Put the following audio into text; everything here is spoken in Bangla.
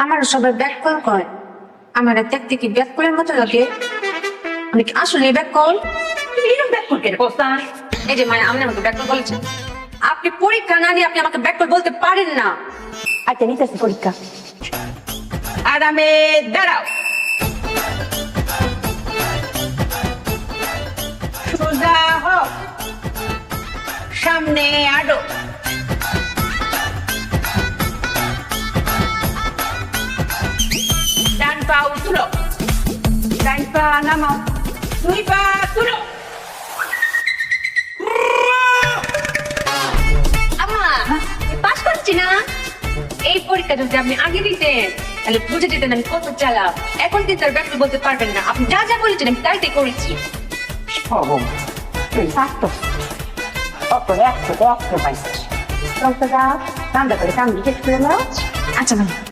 আমার সবাই ব্যাক কল করে, আমার দেখতে কি ব্যাক কলের মতো লাগে? আমি কি আসলে ব্যাক কল? এরকম ব্যাক করতে কোস্তা এই যে মায়া, আপনি আমাকে ব্যাক কল বলেছেন। আপনি পরীক্ষা না দিয়ে আপনি আমাকে ব্যাক কল বলতে পারেন না। আচ্ছা নিতেছি পরীক্ষা। আরামে দাঁড়াও, সোজা হও, সামনে আডো, ডান পা তুলো, ডান পা নামাও, দুই পা তুলো। আমা, পাস করছি না। এই পরীক্ষা যদি আপনি আগে দিতেন তাহলে বুঝে যেতেন আমি কত চালাক। এখন কিন্তু আর ব্যাক কল বলতে পারবেন না। আপনি যা যা বলেছেন আমি তাই তাই করেছি। তুই পারতো অত একশো পাইছিস। কান্দা করে কান্দি শেষ করে নাও। আচ্ছা ভাই।